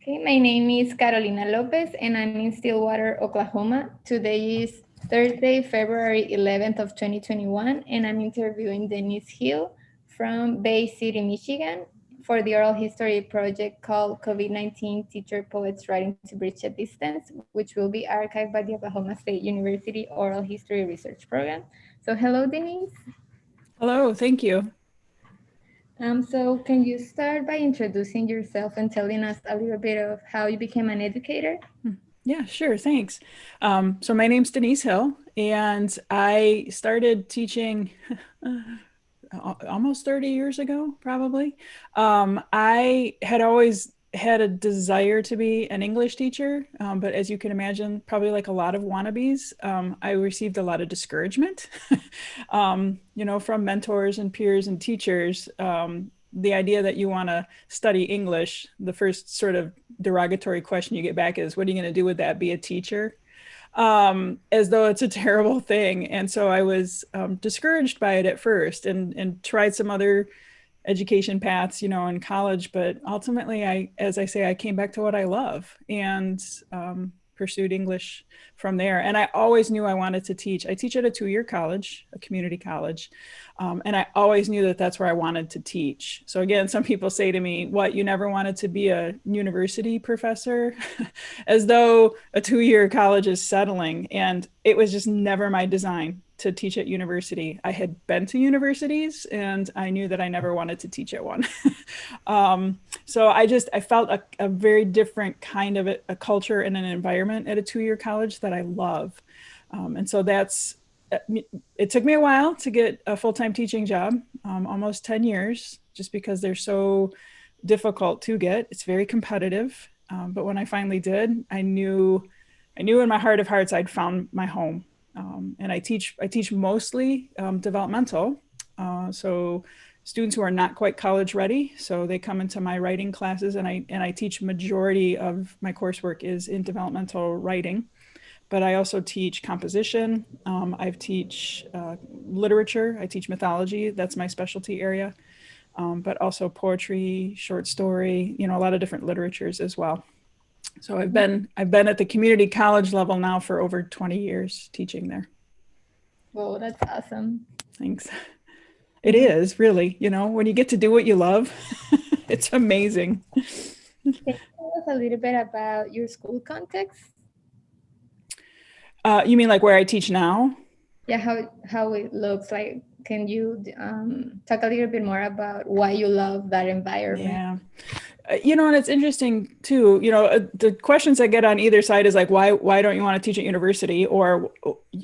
Okay, my name is Carolina Lopez and I'm in Stillwater, Oklahoma. Today is Thursday, February 11th of 2021, and I'm interviewing Denise Hill from Bay City, Michigan for the oral history project called COVID-19 Teacher Poets Writing to Bridge a Distance, which will be archived by the Oklahoma State University Oral History Research Program. So hello, Denise. Hello, thank you. So can you start by introducing yourself and telling us a little bit of how you became an educator? Yeah, sure, thanks. So my name's Denise Hill, and I started teaching almost 30 years ago, probably. I had always had a desire to be an English teacher, but as you can imagine, probably like a lot of wannabes, I received a lot of discouragement, from mentors and peers and teachers. The idea that you want to study English, the first sort of derogatory question you get back is, what are you going to do with that? Be a teacher? As though it's a terrible thing. And so I was discouraged by it at first and tried some other education paths, in college. But ultimately, as I say, I came back to what I love and pursued English from there. And I always knew I wanted to teach. I teach at a 2-year college, a community college. And I always knew that that's where I wanted to teach. So again, some people say to me, what, you never wanted to be a university professor? As though a 2-year college is settling. And it was just never my design to teach at university. I had been to universities and I knew that I never wanted to teach at one. So I felt a very different kind of a culture and an environment at a 2-year college that I love. And so it took me a while to get a full-time teaching job, almost 10 years, just because they're so difficult to get. It's very competitive. But when I finally did, I knew in my heart of hearts, I'd found my home. And I teach mostly developmental. So students who are not quite college ready. So they come into my writing classes, and I teach majority of my coursework is in developmental writing. But I also teach composition. I teach literature. I teach mythology. That's my specialty area. But also poetry, short story, a lot of different literatures as well. So I've been at the community college level now for over 20 years teaching there. Whoa, that's awesome. Thanks. It is really, when you get to do what you love, it's amazing. Can you tell us a little bit about your school context? You mean like where I teach now? Yeah, how it looks like. Can you talk a little bit more about why you love that environment? Yeah. And it's interesting too, the questions I get on either side is like, why don't you want to teach at university? Or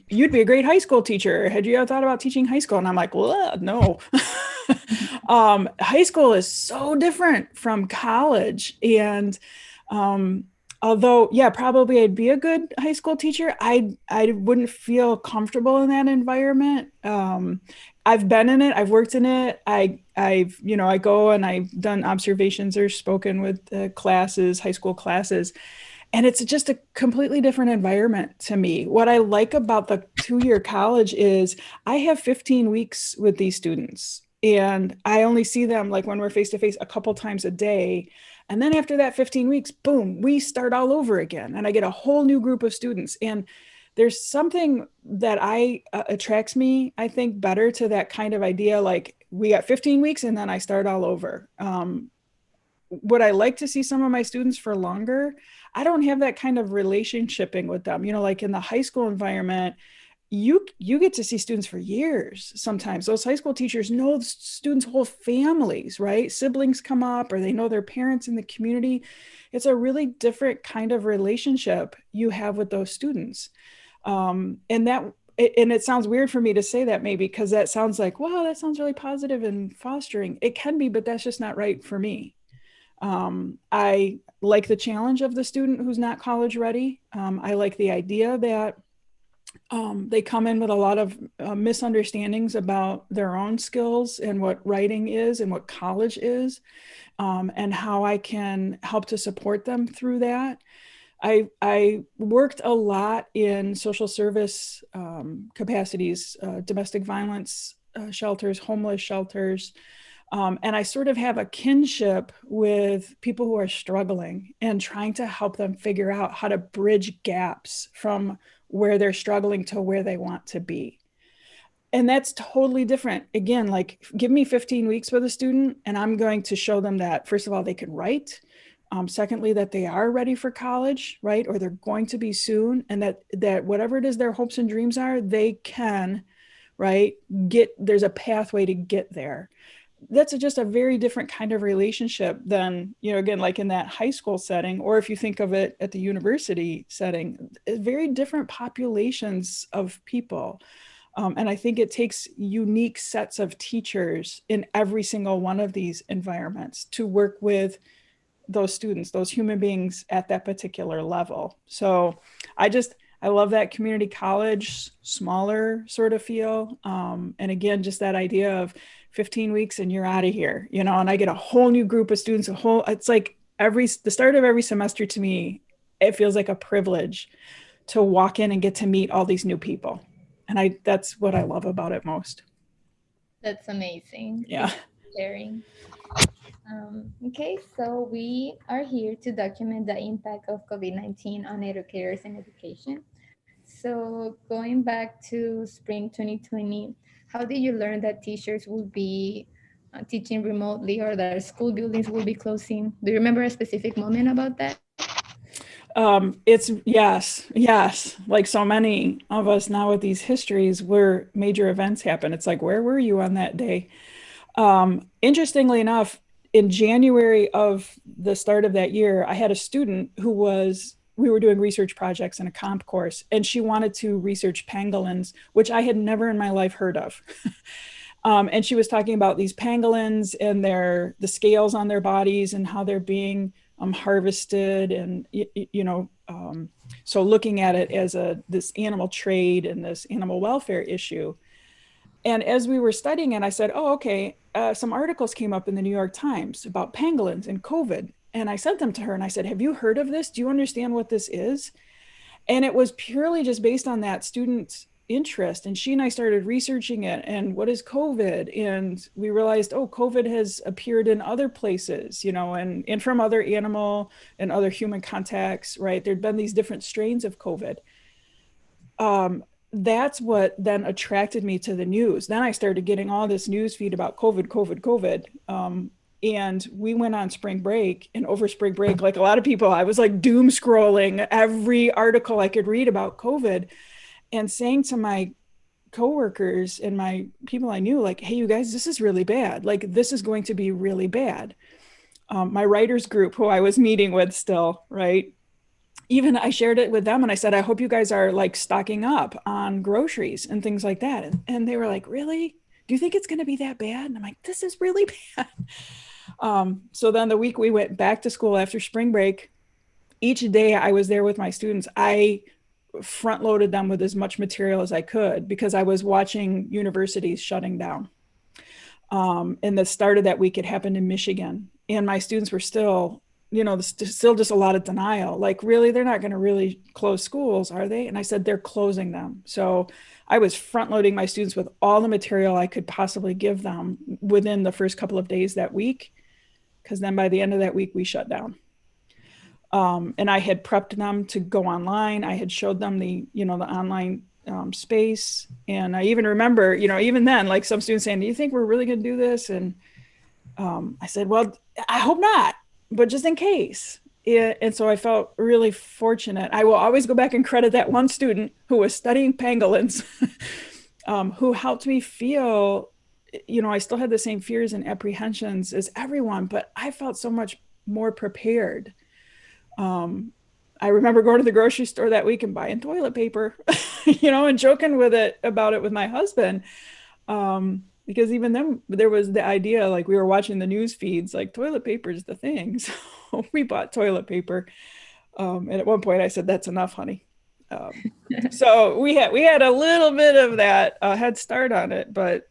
you'd be a great high school teacher. Had you ever thought about teaching high school? And I'm like, well, no. High school is so different from college. And although, yeah, probably I'd be a good high school teacher, I wouldn't feel comfortable in that environment. I've been in it. I've worked in it. I go and I've done observations or spoken with classes, high school classes, and it's just a completely different environment to me. What I like about the 2-year college is I have 15 weeks with these students, and I only see them like when we're face to face a couple times a day. And then after that 15 weeks, boom, we start all over again, and I get a whole new group of students. And there's something that attracts me, I think, better to that kind of idea. Like, we got 15 weeks and then I start all over. Would I like to see some of my students for longer? I don't have that kind of relationshiping with them. Like in the high school environment, you get to see students for years. Sometimes those high school teachers know the students' whole families, right? Siblings come up, or they know their parents in the community. It's a really different kind of relationship you have with those students. And it sounds weird for me to say that, maybe because that sounds like, wow, that sounds really positive and fostering. It can be, but that's just not right for me. I like the challenge of the student who's not college ready. I like the idea that they come in with a lot of misunderstandings about their own skills and what writing is and what college is, and how I can help to support them through that. I worked a lot in social service capacities, domestic violence shelters, homeless shelters, And I sort of have a kinship with people who are struggling and trying to help them figure out how to bridge gaps from where they're struggling to where they want to be. And that's totally different. Again, like give me 15 weeks with a student and I'm going to show them that, first of all, they can write. Secondly, that they are ready for college, right? Or they're going to be soon. And that whatever it is their hopes and dreams are, they can, right? There's a pathway to get there. That's just a very different kind of relationship than, again, like in that high school setting, or if you think of it at the university setting, very different populations of people. And I think it takes unique sets of teachers in every single one of these environments to work with those students, those human beings at that particular level. So I love that community college, smaller sort of feel. And again, just that idea of 15 weeks and you're out of here, and I get a whole new group of students, it's like the start of every semester to me, it feels like a privilege to walk in and get to meet all these new people. And that's what I love about it most. That's amazing. Yeah. Sharing. Okay, so we are here to document the impact of COVID-19 on educators and education. So going back to spring 2020, how did you learn that teachers will be teaching remotely or that school buildings will be closing? Do you remember a specific moment about that? It's yes. Like so many of us now with these histories where major events happen, it's like, where were you on that day? Interestingly enough, in January of the start of that year, I had a student we were doing research projects in a comp course, and she wanted to research pangolins, which I had never in my life heard of. And she was talking about these pangolins and the scales on their bodies and how they're being harvested, and so looking at it as this animal trade and this animal welfare issue. And as we were studying it, I said, oh, okay, some articles came up in the New York Times about pangolins and COVID. And I sent them to her and I said, have you heard of this? Do you understand what this is? And it was purely just based on that student's interest. And she and I started researching it and what is COVID? And we realized, oh, COVID has appeared in other places, and from other animal and other human contacts, right? There'd been these different strains of COVID. That's what then attracted me to the news. Then I started getting all this news feed about COVID. And we went on spring break, and over spring break, like a lot of people, I was like doom scrolling every article I could read about COVID and saying to my coworkers and my people I knew, like, hey, you guys, this is really bad. Like, this is going to be really bad. My writers group, who I was meeting with still, right? Even I shared it with them and I said, I hope you guys are like stocking up on groceries and things like that. And they were like, really? Do you think it's going to be that bad? And I'm like, this is really bad. So then the week we went back to school after spring break, each day I was there with my students, I front loaded them with as much material as I could because I was watching universities shutting down. And the start of that week, it happened in Michigan. And my students were still, still just a lot of denial. Like, really, they're not going to really close schools, are they? And I said, they're closing them. So I was front loading my students with all the material I could possibly give them within the first couple of days that week. Because then by the end of that week, we shut down. And I had prepped them to go online. I had showed them the online space. And I even remember, even then, like some students saying, do you think we're really going to do this? And I said, well, I hope not, but just in case. And so I felt really fortunate. I will always go back and credit that one student who was studying pangolins, who helped me feel, I still had the same fears and apprehensions as everyone, but I felt so much more prepared. I remember going to the grocery store that week and buying toilet paper, and joking about it with my husband. Because even then there was the idea, like we were watching the news feeds, like toilet paper is the thing. So we bought toilet paper. And at one point I said, that's enough, honey. So we had a little bit of that head start on it, but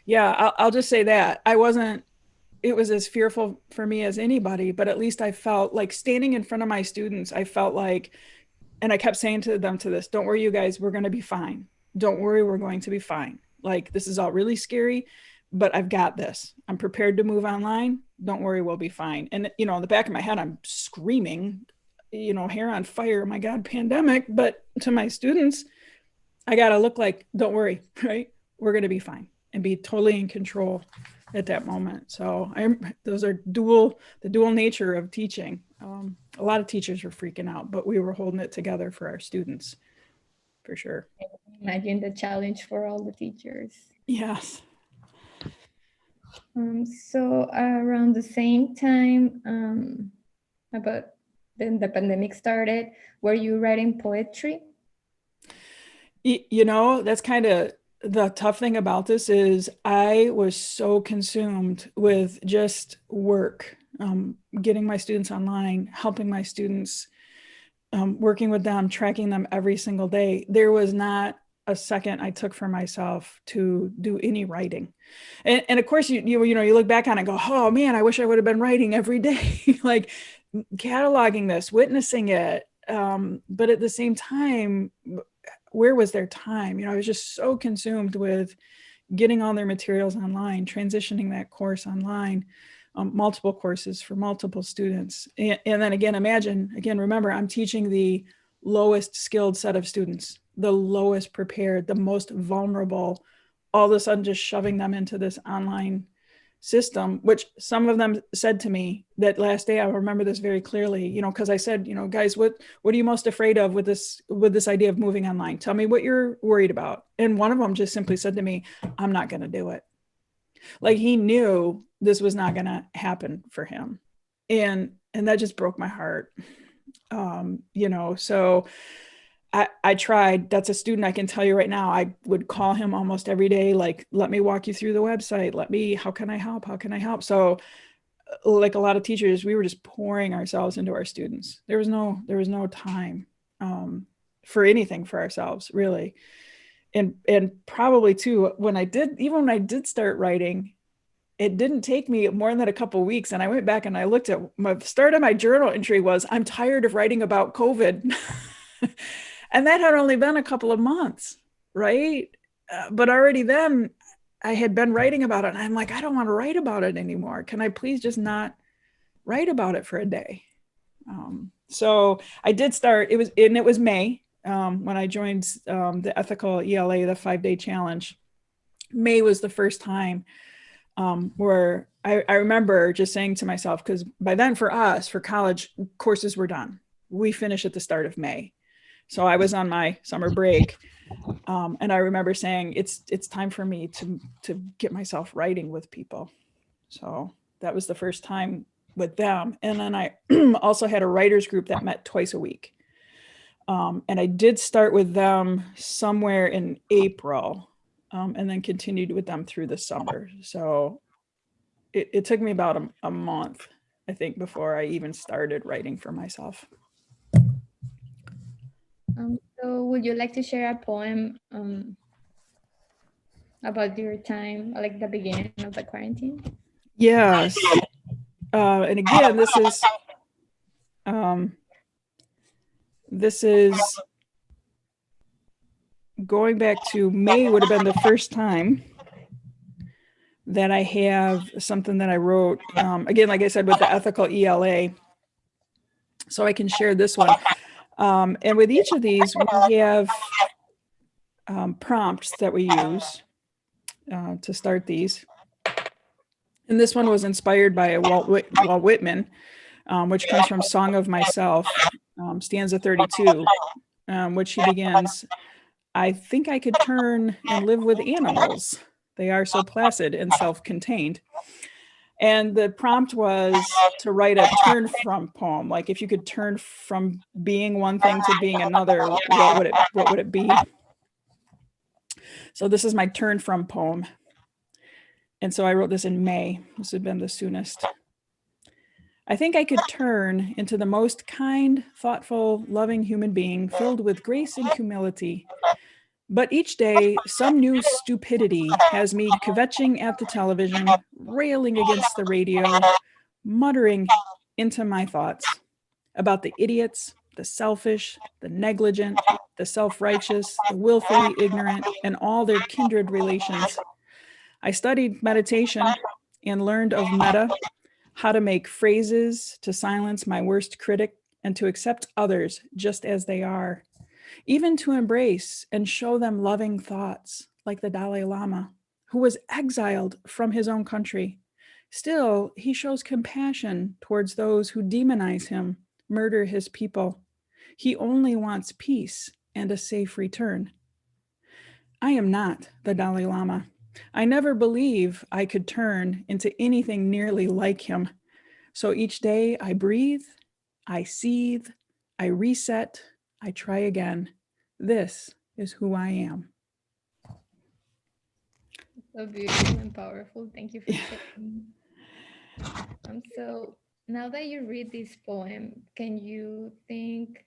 yeah, I'll just say that it was as fearful for me as anybody, but at least I felt like standing in front of my students, I felt like, and I kept saying to them don't worry, you guys, we're going to be fine. Don't worry, we're going to be fine. Like, this is all really scary, but I've got this. I'm prepared to move online. Don't worry, we'll be fine. And, you know, in the back of my head, I'm screaming, you know, hair on fire, oh my God, pandemic. But to my students, I got to look like, don't worry, right? We're going to be fine and be totally in control at that moment. So those are the dual nature of teaching. A lot of teachers were freaking out, but we were holding it together for our students, for sure. Imagine the challenge for all the teachers. Yes. So around the same time about then the pandemic started, were you writing poetry? You know, that's kind of the tough thing about this is I was so consumed with just work, getting my students online, helping my students, working with them, tracking them every single day. There was not a second I took for myself to do any writing. And of course, you look back on it and go, oh man, I wish I would have been writing every day, like cataloging this, witnessing it. But at the same time, where was their time? You know, I was just so consumed with getting all their materials online, transitioning that course online, multiple courses for multiple students. And then again, remember, I'm teaching the lowest skilled set of students, the lowest prepared, the most vulnerable, all of a sudden just shoving them into this online system, which some of them said to me that last day. I remember this very clearly, you know, because I said, you know, guys, what are you most afraid of with this idea of moving online? Tell me what you're worried about. And one of them just simply said to me, I'm not going to do it. Like he knew this was not going to happen for him. And that just broke my heart. You know, so I tried. That's a student I can tell you right now. I would call him almost every day, like, let me walk you through the website. How can I help? How can I help? So like a lot of teachers, we were just pouring ourselves into our students. There was no time for anything for ourselves, really. And probably too, when I did start writing, it didn't take me more than a couple of weeks. And I went back and I looked at my start of my journal entry was, I'm tired of writing about COVID. And that had only been a couple of months, right? But already then I had been writing about it. And I'm like, I don't want to write about it anymore. Can I please just not write about it for a day? So I did start, it was May when I joined the ethical ELA, the 5-day challenge. May was the first time where I remember just saying to myself, because by then for us, for college, courses were done. We finish at the start of May. So I was on my summer break. And I remember saying, it's time for me to get myself writing with people. So that was the first time with them. And then I also had a writers group that met twice a week. And I did start with them somewhere in April, and then continued with them through the summer. So it took me about a month, I think, before I even started writing for myself. So would you like to share a poem about your time, like the beginning of the quarantine? Yes. And again, this is going back to May would have been the first time that I have something that I wrote, again, like I said, with the ethical ELA. So I can share this one. And with each of these, we have prompts that we use to start these. And this one was inspired by Walt Whitman, which comes from Song of Myself, stanza 32, which he begins, I think I could turn and live with animals. They are so placid and self-contained. And the prompt was to write a turn from poem. Like if you could turn from being one thing to being another, what would it be? So this is my turn from poem. And so I wrote this in May. This had been the soonest. I think I could turn into the most kind, thoughtful, loving human being filled with grace and humility. But each day, some new stupidity has me kvetching at the television, railing against the radio, muttering into my thoughts about the idiots, the selfish, the negligent, the self-righteous, the willfully ignorant, and all their kindred relations. I studied meditation and learned of metta, how to make phrases to silence my worst critic and to accept others just as they are, even to embrace and show them loving thoughts, like the Dalai Lama, who was exiled from his own country. Still, he shows compassion towards those who demonize him, murder his people. He only wants peace and a safe return. I am not the Dalai Lama. I never believe I could turn into anything nearly like him. So each day I breathe, I seethe, I reset, I try again. This is who I am. So beautiful and powerful. Thank you for sharing. So now that you read this poem, can you think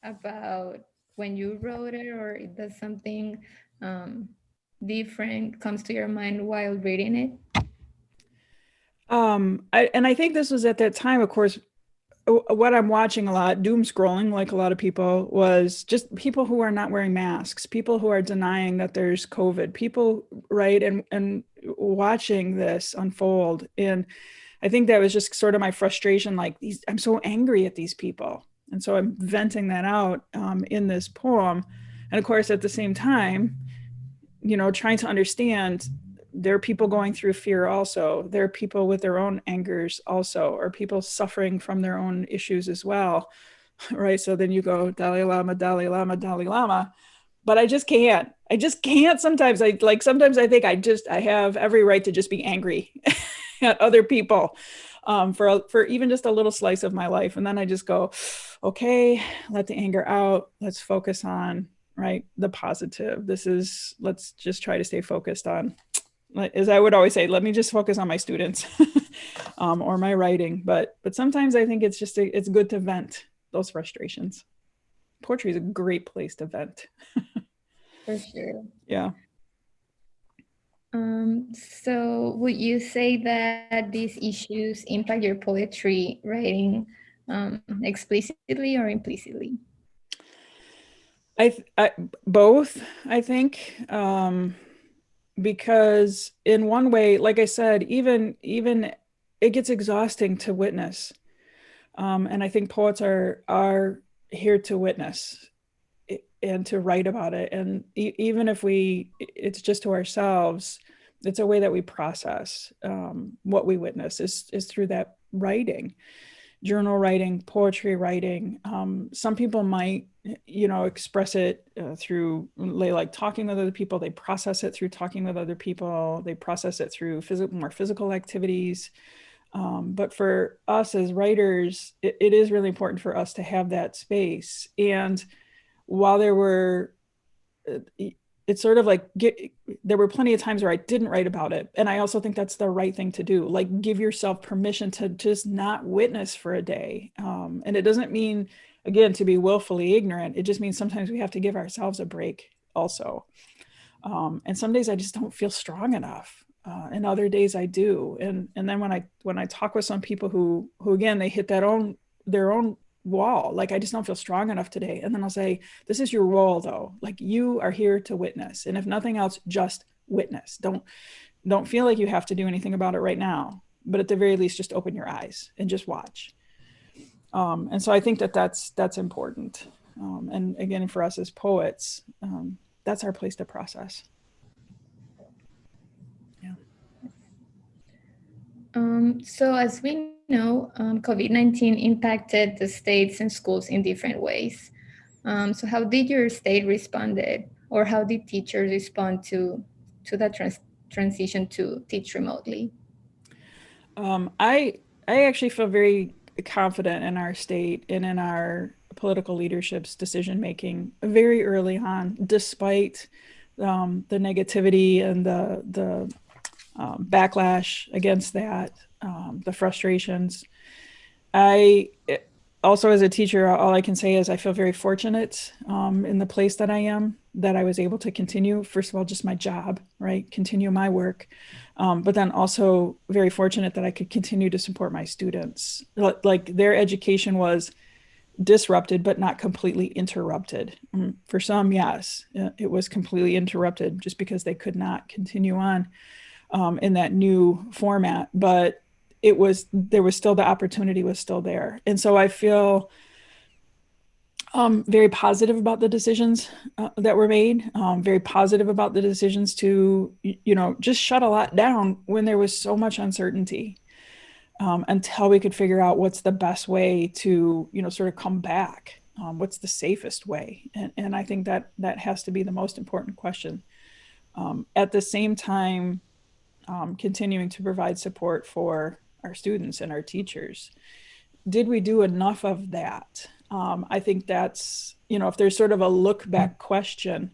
about when you wrote it, or does something different comes to your mind while reading it? I think this was at that time, of course, what I'm watching a lot, doom scrolling, like a lot of people, was just people who are not wearing masks, people who are denying that there's COVID, people, right? And watching this unfold. And I think that was just sort of my frustration, like I'm so angry at these people. And so I'm venting that out in this poem. And of course, at the same time, trying to understand there are people going through fear also. There are people with their own angers also, or people suffering from their own issues as well, right? So then you go Dalai Lama, Dalai Lama, Dalai Lama, but I just can't. Sometimes sometimes I think I have every right to just be angry at other people for even just a little slice of my life. And then I just go, okay, let the anger out. Let's focus on, right, the positive. Let's just try to stay focused on, as I would always say, let me just focus on my students or my writing. But sometimes I think it's good to vent those frustrations. Poetry is a great place to vent. For sure. Yeah. So would you say that these issues impact your poetry writing explicitly or implicitly? Both, I think. Because in one way, like I said, even it gets exhausting to witness, and I think poets are here to witness and to write about it. And even if it's just to ourselves, it's a way that we process what we witness is through that writing, journal writing, poetry writing. Some people might express it through like talking with other people. They process it through talking with other people. They process it through more physical activities. But for us as writers, it is really important for us to have that space. And while it's sort of like there were plenty of times where I didn't write about it. And I also think that's the right thing to do. Like, give yourself permission to just not witness for a day. And it doesn't mean, again, to be willfully ignorant. It just means sometimes we have to give ourselves a break also. And some days I just don't feel strong enough. And other days I do. And then when I talk with some people who again, they hit their own wall, like, I just don't feel strong enough today. And then I'll say, this is your role though. Like, you are here to witness. And if nothing else, just witness. Don't feel like you have to do anything about it right now, but at the very least, just open your eyes and just watch. And so I think that's important. And again, for us as poets, that's our place to process. Yeah. So as we know, COVID-19 impacted the states and schools in different ways. So how did your state responded, or how did teachers respond to that transition to teach remotely? I actually feel very confident in our state and in our political leadership's decision making very early on, despite the negativity and the backlash against that, the frustrations. Also, as a teacher, all I can say is I feel very fortunate in the place that I am, that I was able to continue, first of all, just my job, right? Continue my work. But then also very fortunate that I could continue to support my students. Like, their education was disrupted, but not completely interrupted. For some, yes, it was completely interrupted just because they could not continue on in that new format. But there was still, the opportunity was still there. And so I feel very positive about the decisions that were made, very positive about the decisions to, just shut a lot down when there was so much uncertainty. Until we could figure out what's the best way to, sort of come back. What's the safest way? And I think that has to be the most important question. At the same time, continuing to provide support for our students and our teachers. Did we do enough of that? I think that's, if there's sort of a look back question,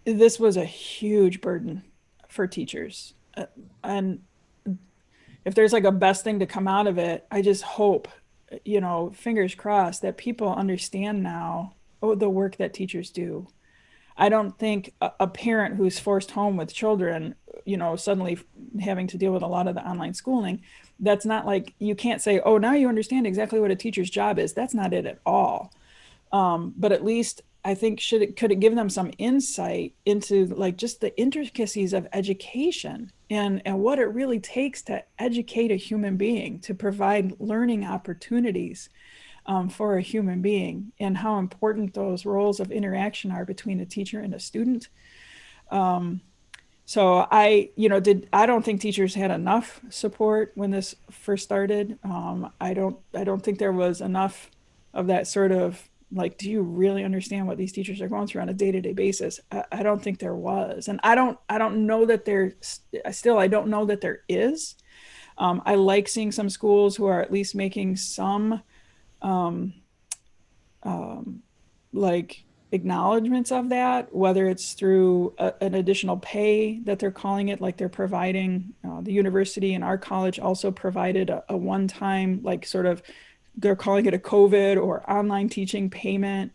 this was a huge burden for teachers. And if there's like a best thing to come out of it, I just hope, fingers crossed, that people understand now the work that teachers do. I don't think a parent who's forced home with children, suddenly having to deal with a lot of the online schooling, that's not like, you can't say, oh, now you understand exactly what a teacher's job is. That's not it at all. But at least I think could it give them some insight into like just the intricacies of education and what it really takes to educate a human being, to provide learning opportunities for a human being, and how important those roles of interaction are between a teacher and a student. So I don't think teachers had enough support when this first started. I don't think there was enough of that sort of like, do you really understand what these teachers are going through on a day-to-day basis? I don't think there was, and I don't know that I don't know that there is. I like seeing some schools who are at least making some like acknowledgments of that, whether it's through an additional pay that they're calling it, like they're providing. The university and our college also provided a one-time, like sort of, they're calling it a COVID or online teaching payment,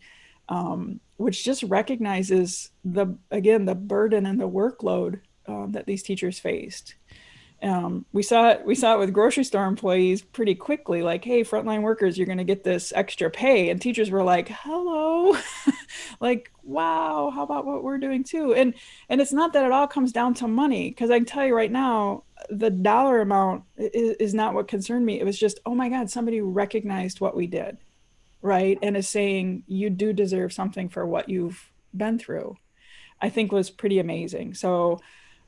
which just recognizes the burden and the workload that these teachers faced. We saw it with grocery store employees pretty quickly, like, hey, frontline workers, you're going to get this extra pay. And teachers were like, hello, like, wow, how about what we're doing too? And it's not that it all comes down to money, because I can tell you right now, the dollar amount is not what concerned me. It was just, oh my God, somebody recognized what we did, right? And is saying, you do deserve something for what you've been through, I think was pretty amazing. So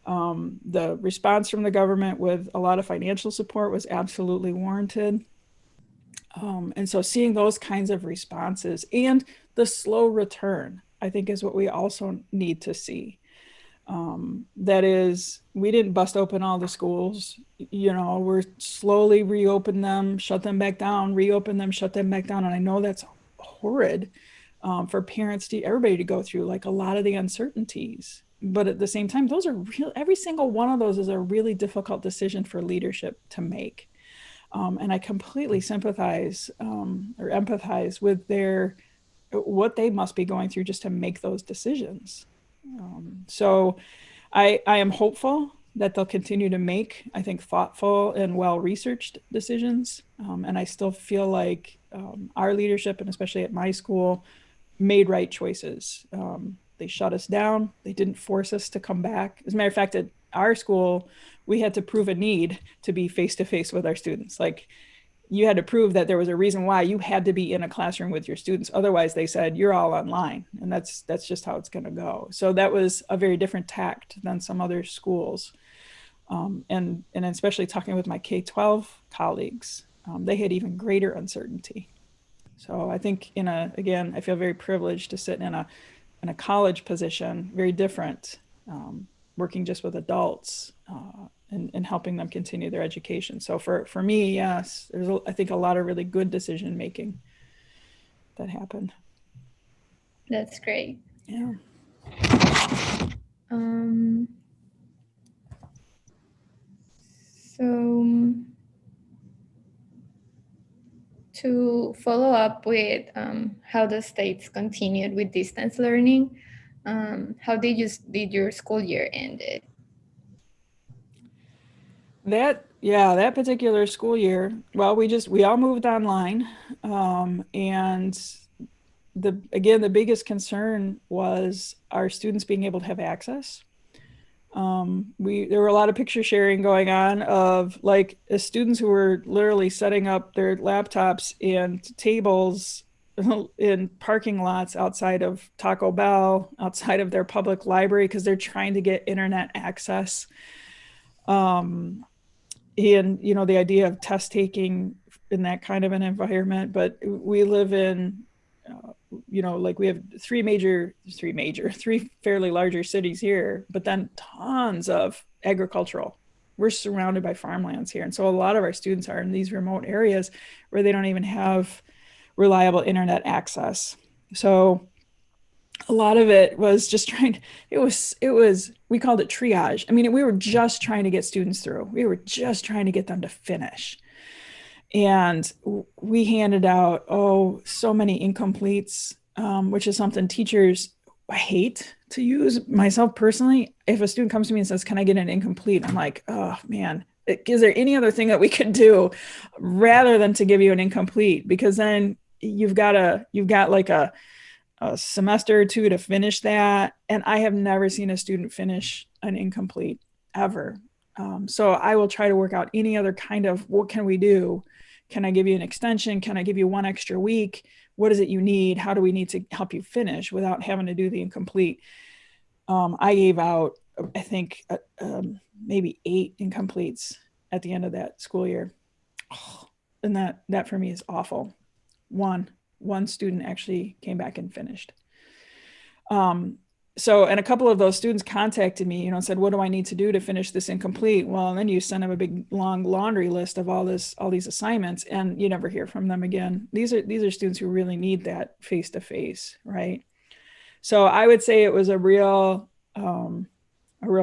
the response from the government with a lot of financial support was absolutely warranted. And so seeing those kinds of responses and the slow return, I think, is what we also need to see. That is, we didn't bust open all the schools. We're slowly reopen them, shut them back down, reopen them, shut them back down. And I know that's horrid for parents, everybody to go through, like a lot of the uncertainties. But at the same time, those are real. Every single one of those is a really difficult decision for leadership to make. And I completely sympathize or empathize with what they must be going through just to make those decisions. So I am hopeful that they'll continue to make, I think, thoughtful and well-researched decisions. And I still feel like our leadership, and especially at my school, made right choices. They shut us down. They didn't force us to come back. As a matter of fact, at our school, we had to prove a need to be face-to-face with our students. Like, you had to prove that there was a reason why you had to be in a classroom with your students. Otherwise, they said, you're all online. And that's just how it's going to go. So that was a very different tact than some other schools. And especially talking with my K-12 colleagues, they had even greater uncertainty. So I think again, I feel very privileged to sit in a college position, very different, working just with adults and helping them continue their education. So for me, yes, there's I think a lot of really good decision making that happened. That's great. Yeah. So to follow up with how the states continued with distance learning, how did your school year ended? That Yeah, that particular school year, well, we all moved online. And the biggest concern was our students being able to have access. There were a lot of picture sharing going on of like students who were literally setting up their laptops and tables in parking lots outside of Taco Bell, outside of their public library, because they're trying to get internet access. Um, and the idea of test taking in that kind of an environment, but we live in like we have three fairly larger cities here, but then tons of agricultural. We're surrounded by farmlands here, and so a lot of our students are in these remote areas where they don't even have reliable internet access. So a lot of it was just it was we called it triage. I mean, we were just trying to get students through. We were just trying to get them to finish. And we handed out, so many incompletes, which is something teachers hate to use. Myself personally, if a student comes to me and says, "Can I get an incomplete?" I'm like, oh man, is there any other thing that we could do rather than to give you an incomplete? Because then you've got like a semester or two to finish that. And I have never seen a student finish an incomplete ever. So I will try to work out any other kind of, what can we do? Can I give you an extension? Can I give you one extra week? What is it you need? How do we need to help you finish without having to do the incomplete? I gave out, I think, maybe 8 incompletes at the end of that school year. Oh, and that for me is awful. One student actually came back and finished. And a couple of those students contacted me, and said, "What do I need to do to finish this incomplete?" Well, and then you send them a big long laundry list of all these assignments, and you never hear from them again. These are students who really need that face to face, right? So I would say it was a real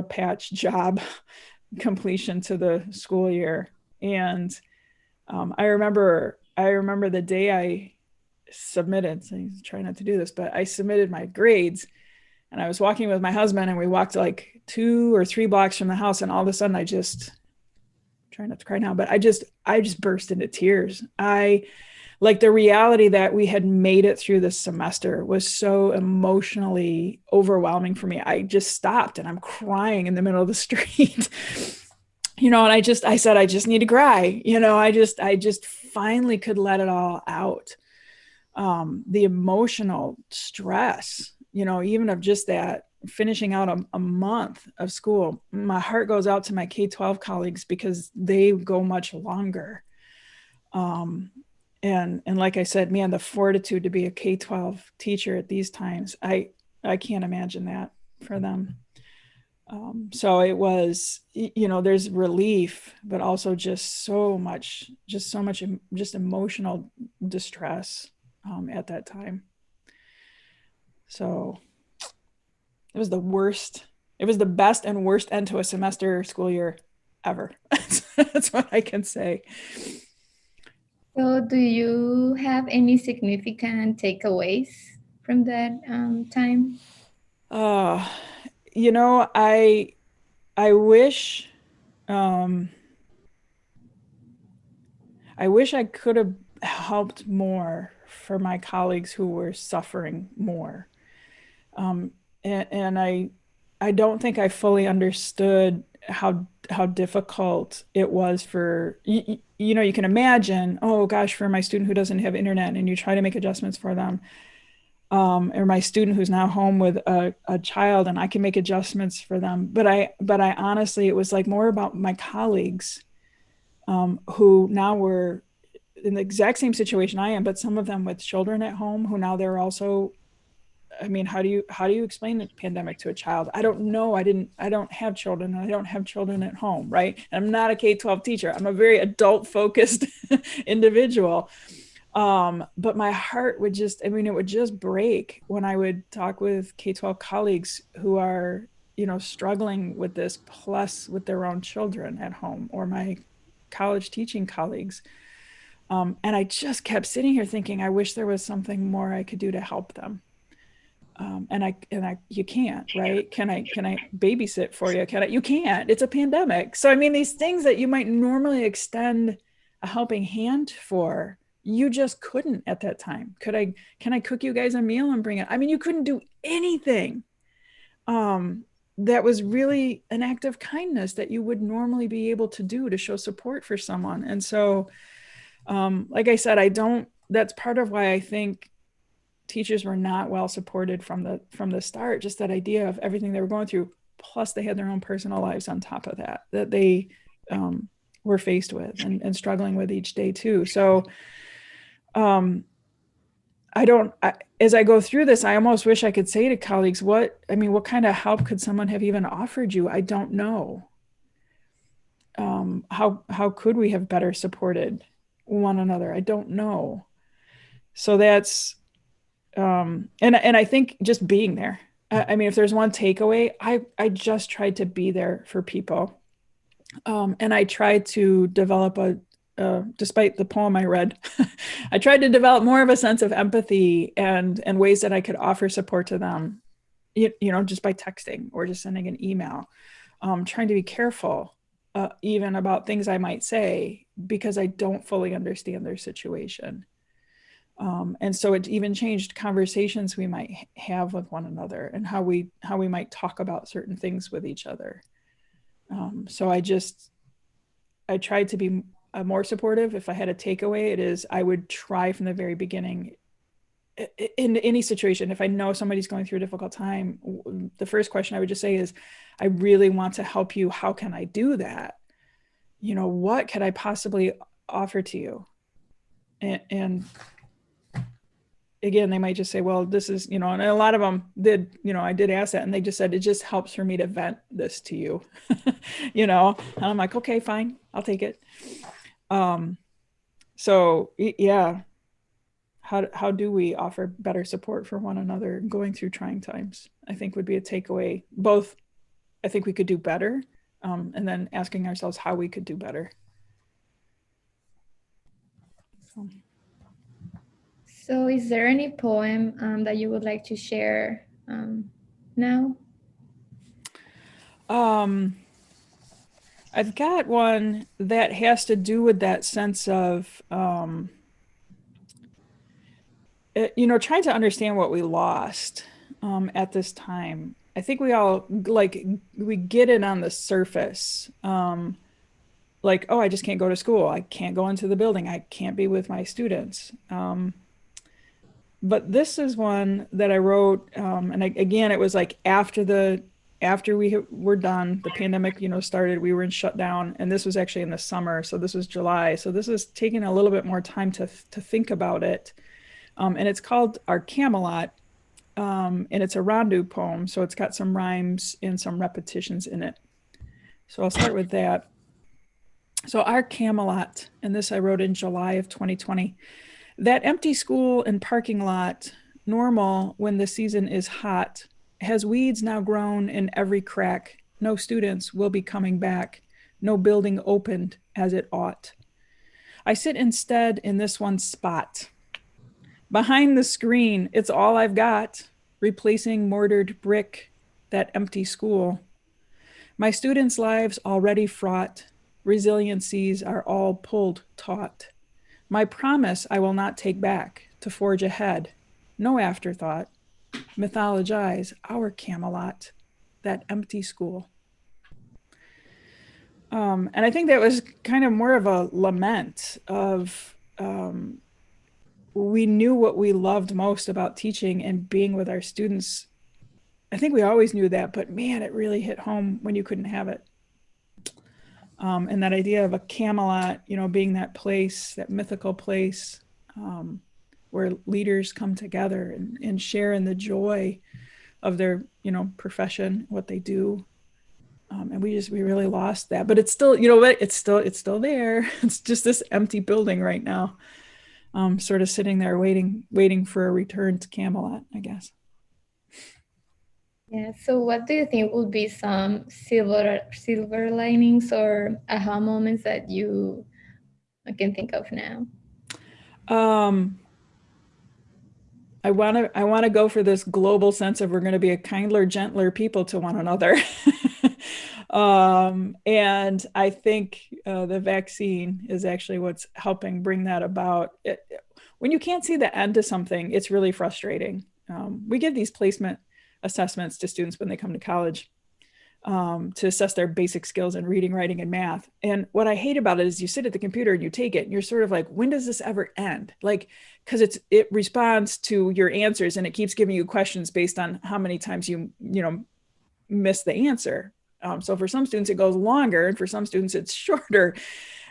patch job completion to the school year. And I remember the day I submitted. So try not to do this, but I submitted my grades. And I was walking with my husband, and we walked like 2 or 3 blocks from the house, and all of a sudden I just try not to cry now, but I just burst into tears. Like the reality that we had made it through this semester was so emotionally overwhelming for me. I just stopped and I'm crying in the middle of the street. And I said, I just need to cry. I just finally could let it all out. The emotional stress, even of just that finishing out a month of school. My heart goes out to my K-12 colleagues because they go much longer. And like I said, man, the fortitude to be a K-12 teacher at these times, I can't imagine that for them. So it was, there's relief, but also just so much emotional distress at that time. So it was the worst. It was the best and worst end to a semester school year ever. That's what I can say. So do you have any significant takeaways from that time? I wish I wish I could have helped more for my colleagues who were suffering more. And I don't think I fully understood how difficult it was for you can imagine, oh gosh, for my student who doesn't have internet, and you try to make adjustments for them. Or my student who's now home with a child, and I can make adjustments for them. But I honestly, it was like more about my colleagues who now were in the exact same situation I am, but some of them with children at home who now they're also, I mean, how do you explain the pandemic to a child? I don't know. I don't have children. I don't have children at home, right? And I'm not a K-12 teacher. I'm a very adult focused individual. But my heart would it would just break when I would talk with K-12 colleagues who are, struggling with this, plus with their own children at home, or my college teaching colleagues. And I just kept sitting here thinking, I wish there was something more I could do to help them. You can't, right? Can I babysit for you? You can't. It's a pandemic. So I mean, these things that you might normally extend a helping hand for, you just couldn't at that time. Can I cook you guys a meal and bring it? I mean, you couldn't do anything. That was really an act of kindness that you would normally be able to do to show support for someone. And so, like I said, that's part of why I think teachers were not well supported from the start. Just that idea of everything they were going through, plus they had their own personal lives on top of that they were faced with and struggling with each day too. So as I go through this, I almost wish I could say to colleagues, what kind of help could someone have even offered you? I don't know. How could we have better supported one another? I don't know. So that's and I think just being there. I mean, if there's one takeaway, I just tried to be there for people, and I tried to develop despite the poem I read, I tried to develop more of a sense of empathy and ways that I could offer support to them, just by texting or just sending an email, trying to be careful, even about things I might say, because I don't fully understand their situation. And so it even changed conversations we might have with one another and how we might talk about certain things with each other. So I tried to be more supportive. If I had a takeaway, it is I would try from the very beginning in any situation. If I know somebody's going through a difficult time, the first question I would just say is, I really want to help you. How can I do that? What could I possibly offer to you? And again, they might just say, well, this is, and a lot of them did, I did ask that, and they just said, it just helps for me to vent this to you, and I'm like, okay, fine, I'll take it. So yeah, how do we offer better support for one another going through trying times? I think would be a takeaway. Both, I think we could do better, and then asking ourselves how we could do better. So is there any poem that you would like to share now? I've got one that has to do with that sense of, trying to understand what we lost at this time. I think we all we get it on the surface. Like, oh, I just can't go to school. I can't go into the building. I can't be with my students. But this is one that I wrote, and again, it was like after we were done, the pandemic, started. We were in shutdown, and this was actually in the summer, so this was July. So this is taking a little bit more time to think about it, and it's called Our Camelot, and it's a rondeau poem, so it's got some rhymes and some repetitions in it. So I'll start with that. So Our Camelot, and this I wrote in July of 2020. That empty school and parking lot, normal when the season is hot, has weeds now grown in every crack. No students will be coming back. No building opened as it ought. I sit instead in this one spot. Behind the screen, it's all I've got, replacing mortared brick, that empty school. My students' lives already fraught. Resiliencies are all pulled taut. My promise I will not take back, to forge ahead. No afterthought. Mythologize our Camelot, that empty school. And I think that was kind of more of a lament of, we knew what we loved most about teaching and being with our students. I think we always knew that, but man, it really hit home when you couldn't have it. And that idea of a Camelot, being that place, that mythical place, where leaders come together and share in the joy of their, profession, what they do. And we really lost that, but it's still, it's still there. It's just this empty building right now, sort of sitting there waiting for a return to Camelot, I guess. Yeah. So what do you think would be some silver linings or aha moments that you can think of now? I want to go for this global sense of we're going to be a kinder, gentler people to one another. And I think the vaccine is actually what's helping bring that about. When you can't see the end to something, it's really frustrating. We give these placement assessments to students when they come to college to assess their basic skills in reading, writing, and math. And what I hate about it is you sit at the computer and you take it and you're sort of like, when does this ever end? Like, because it responds to your answers and it keeps giving you questions based on how many times you miss the answer. So for some students, it goes longer, and for some students, it's shorter.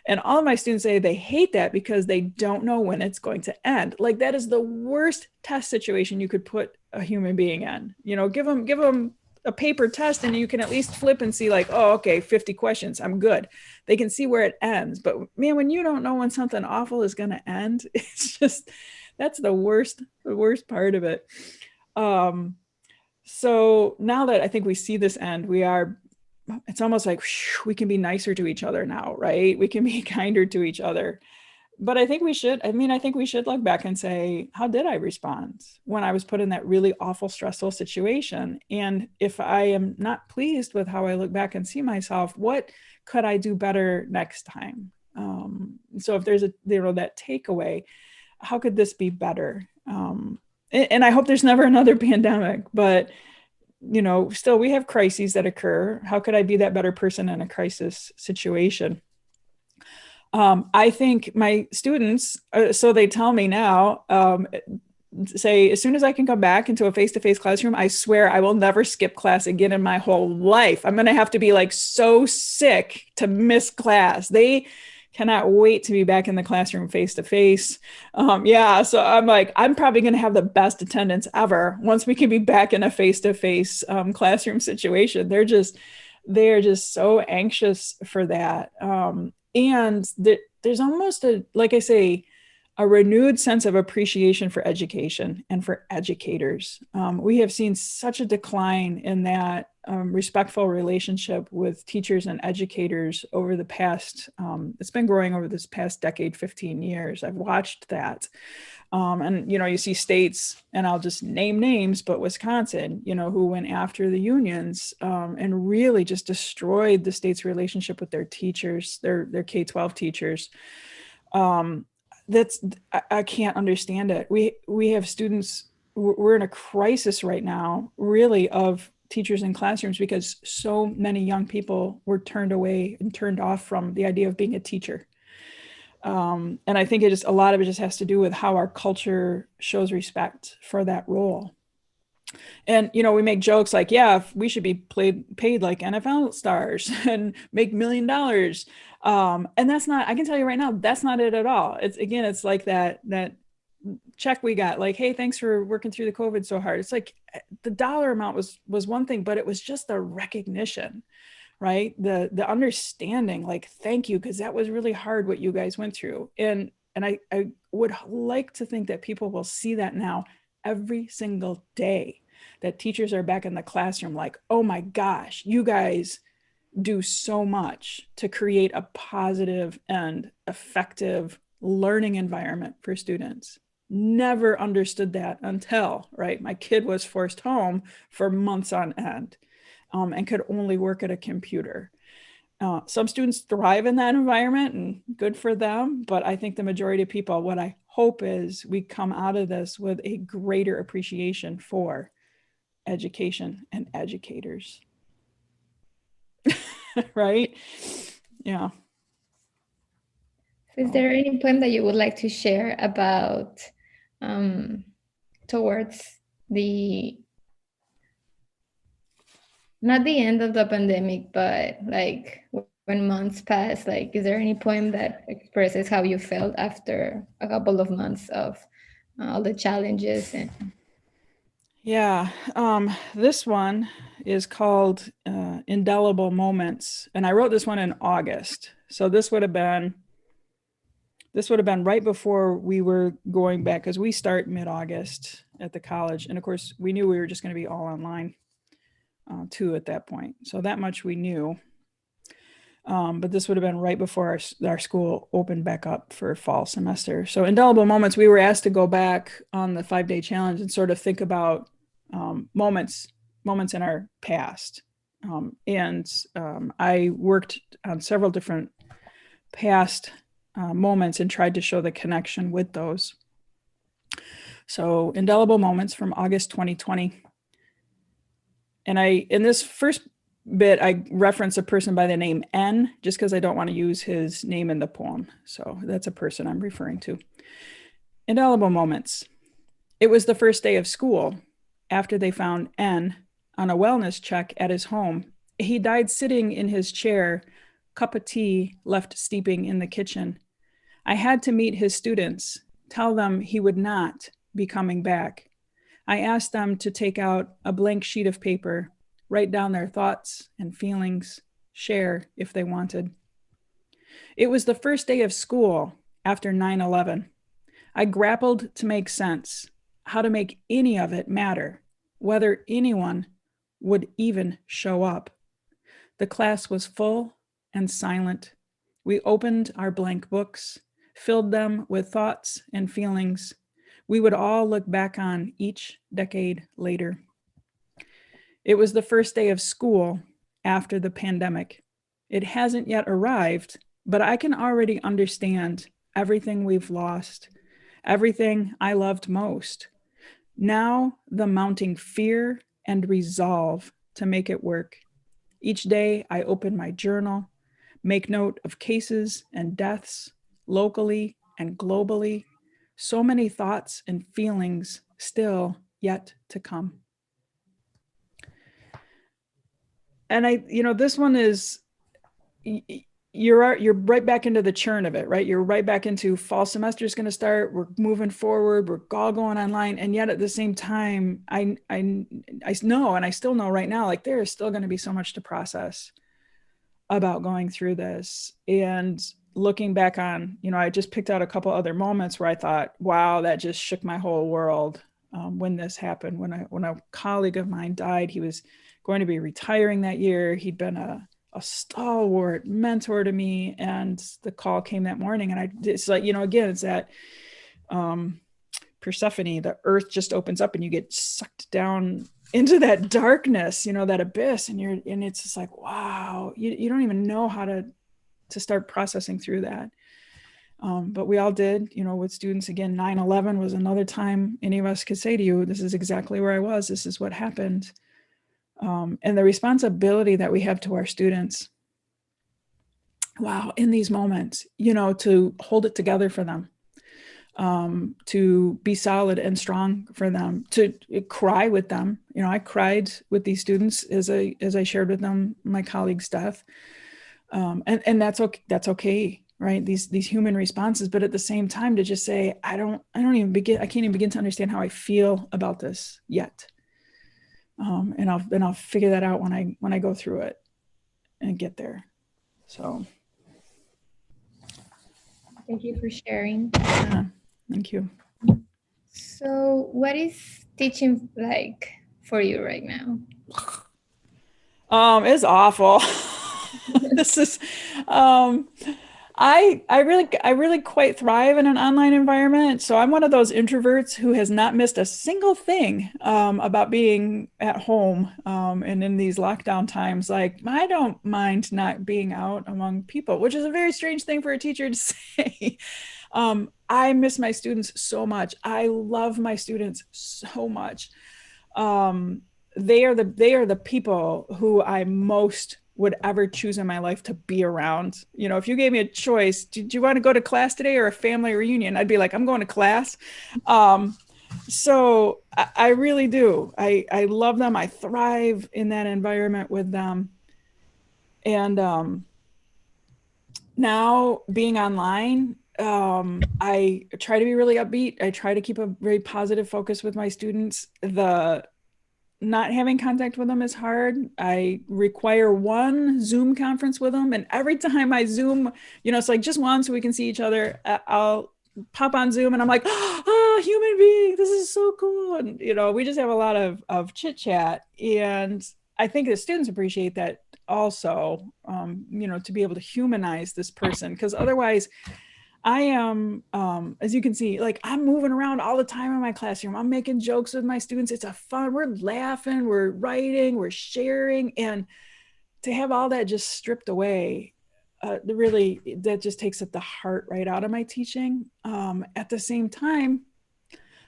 And all of my students say they hate that because they don't know when it's going to end. Like, that is the worst test situation you could put a human being in. Give them a paper test and you can at least flip and see like, oh, okay, 50 questions, I'm good. They can see where it ends. But man, when you don't know when something awful is going to end, it's just, that's the worst part of it. So now that I think we see this end, it's almost like we can be nicer to each other now, right? We can be kinder to each other. But I think we should look back and say, how did I respond when I was put in that really awful, stressful situation? And if I am not pleased with how I look back and see myself, what could I do better next time? So if there's that takeaway, how could this be better? And I hope there's never another pandemic, but still we have crises that occur. How could I be that better person in a crisis situation? I think my students, so they tell me now, say, as soon as I can come back into a face-to-face classroom, I swear I will never skip class again in my whole life. I'm going to have to be like so sick to miss class. They cannot wait to be back in the classroom face-to-face. So I'm like, I'm probably going to have the best attendance ever once we can be back in a face-to-face classroom situation. They're just so anxious for that. And there's almost like I say, a renewed sense of appreciation for education and for educators. We have seen such a decline in that respectful relationship with teachers and educators over the past, it's been growing over this past decade, 15 years. I've watched that. And, you see states, and I'll just name names, but Wisconsin, who went after the unions and really just destroyed the state's relationship with their teachers, their K-12 teachers. I can't understand it. We have students, we're in a crisis right now, really, of teachers in classrooms because so many young people were turned away and turned off from the idea of being a teacher. And I think a lot of it just has to do with how our culture shows respect for that role. And, we make jokes like, yeah, we should be paid like NFL stars and make $1 million. And that's not, I can tell you right now, that's not it at all. It's like that check we got, like, hey, thanks for working through the COVID so hard. It's like the dollar amount was one thing, but it was just the recognition, right? The understanding, like, thank you, because that was really hard what you guys went through. And I would like to think that people will see that now every single day, that teachers are back in the classroom like, oh my gosh, you guys do so much to create a positive and effective learning environment for students. Never understood that until, right, my kid was forced home for months on end and could only work at a computer. Some students thrive in that environment, and good for them. But I think the majority of people, what I hope is we come out of this with a greater appreciation for education and educators. Right? Yeah. Is there any poem that you would like to share about towards not the end of the pandemic, but like when months pass, like, is there any poem that expresses how you felt after a couple of months of all the challenges? Yeah, this one is called Indelible Moments, and I wrote this one in August. So this would have been right before we were going back, because we start mid-August at the college, and of course we knew we were just going to be all online too at that point. So that much we knew. But this would have been right before our school opened back up for fall semester. So indelible moments, we were asked to go back on the 5-day challenge and sort of think about moments in our past. I worked on several different past moments and tried to show the connection with those. So indelible moments from August 2020. And in this first bit, I reference a person by the name N, just because I don't want to use his name in the poem. So that's a person I'm referring to. Indelible moments. It was the first day of school after they found N on a wellness check at his home. He died sitting in his chair, cup of tea left steeping in the kitchen. I had to meet his students, tell them he would not be coming back. I asked them to take out a blank sheet of paper, write down their thoughts and feelings, share if they wanted. It was the first day of school after 9/11. I grappled to make sense, how to make any of it matter, whether anyone would even show up. The class was full and silent. We opened our blank books, filled them with thoughts and feelings we would all look back on each decade later. It was the first day of school after the pandemic. It hasn't yet arrived, but I can already understand everything we've lost, everything I loved most. Now, the mounting fear and resolve to make it work. Each day, I open my journal, make note of cases and deaths, locally and globally. So many thoughts and feelings still yet to come. And this one is, you're right back into the churn of it, right? You're right back into fall semester is going to start. We're moving forward. We're all going online. And yet at the same time, I know, and I still know right now, like there is still going to be so much to process about going through this. And looking back on, I just picked out a couple other moments where I thought, wow, that just shook my whole world when this happened. When a colleague of mine died, he was going to be retiring that year. He'd been a stalwart mentor to me, and the call came that morning. And it's like, again, it's that Persephone, the earth just opens up and you get sucked down into that darkness, that abyss. And it's just like, wow, you don't even know how to start processing through that. But we all did, with students. Again, 9/11 was another time any of us could say to you, this is exactly where I was. This is what happened. And the responsibility that we have to our students. Wow. In these moments, to hold it together for them, to be solid and strong for them, to cry with them. I cried with these students as I shared with them my colleague's death. And that's okay, right? These human responses, but at the same time to just say, I can't even begin to understand how I feel about this yet. And I'll figure that out when I go through it and get there. So. Thank you for sharing. Yeah, thank you. So what is teaching like for you right now? It's awful. This is, I really quite thrive in an online environment. So I'm one of those introverts who has not missed a single thing about being at home and in these lockdown times. Like, I don't mind not being out among people, which is a very strange thing for a teacher to say. I miss my students so much. I love my students so much. They are the people who I most would ever choose in my life to be around. If you gave me a choice, do you want to go to class today or a family reunion? I'd be like, I'm going to class. So I really do. I love them. I thrive in that environment with them. And now being online, I try to be really upbeat. I try to keep a very positive focus with my students. Not having contact with them is hard. I require one Zoom conference with them. And every time I Zoom, it's like just one so we can see each other. I'll pop on Zoom and I'm like, oh, human being, this is so cool. And, we just have a lot of chit chat. And I think the students appreciate that also, to be able to humanize this person. Because otherwise, I am, as you can see, like I'm moving around all the time in my classroom. I'm making jokes with my students. It's a fun, we're laughing, we're writing, we're sharing. And to have all that just stripped away, really, that just takes the heart right out of my teaching. At the same time,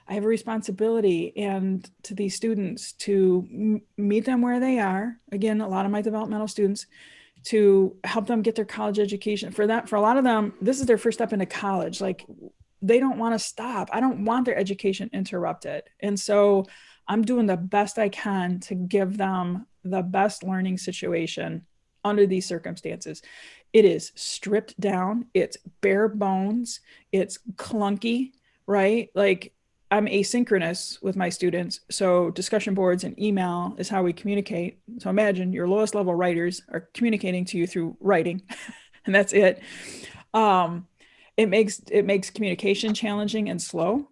I have a responsibility and to these students to meet them where they are. Again, a lot of my developmental students, to help them get their college education. For a lot of them, this is their first step into college. Like they don't want to stop. I don't want their education interrupted. And so I'm doing the best I can to give them the best learning situation under these circumstances. It is stripped down. It's bare bones. It's clunky, right? Like I'm asynchronous with my students. So discussion boards and email is how we communicate. So imagine your lowest level writers are communicating to you through writing and that's it. It makes communication challenging and slow.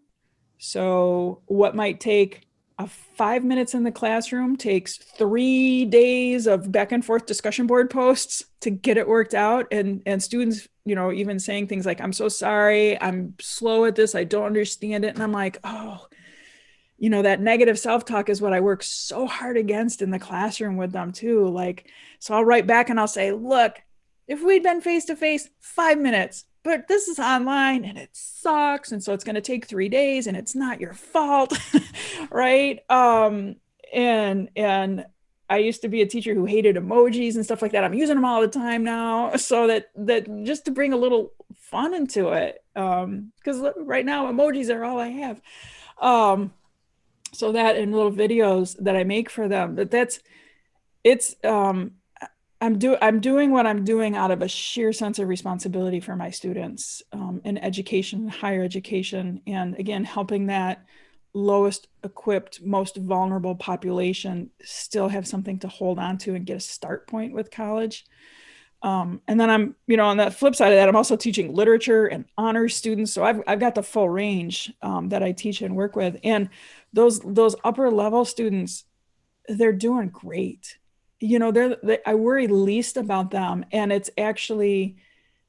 So what might take 5 minutes in the classroom takes 3 days of back and forth discussion board posts to get it worked out. And students, even saying things like, I'm so sorry, I'm slow at this, I don't understand it. And I'm like, oh, that negative self-talk is what I work so hard against in the classroom with them too. Like, so I'll write back and I'll say, look, if we'd been face-to-face, 5 minutes, but this is online and it sucks. And so it's going to take 3 days and it's not your fault. Right. And I used to be a teacher who hated emojis and stuff like that. I'm using them all the time now. So that just to bring a little fun into it. Because right now emojis are all I have. So that and little videos that I make for them, I'm doing what I'm doing out of a sheer sense of responsibility for my students in education, higher education, and again, helping that lowest equipped, most vulnerable population still have something to hold on to and get a start point with college. And then I'm, on the flip side of that, I'm also teaching literature and honors students. So I've got the full range that I teach and work with. And those upper level students, they're doing great. I worry least about them. And it's actually,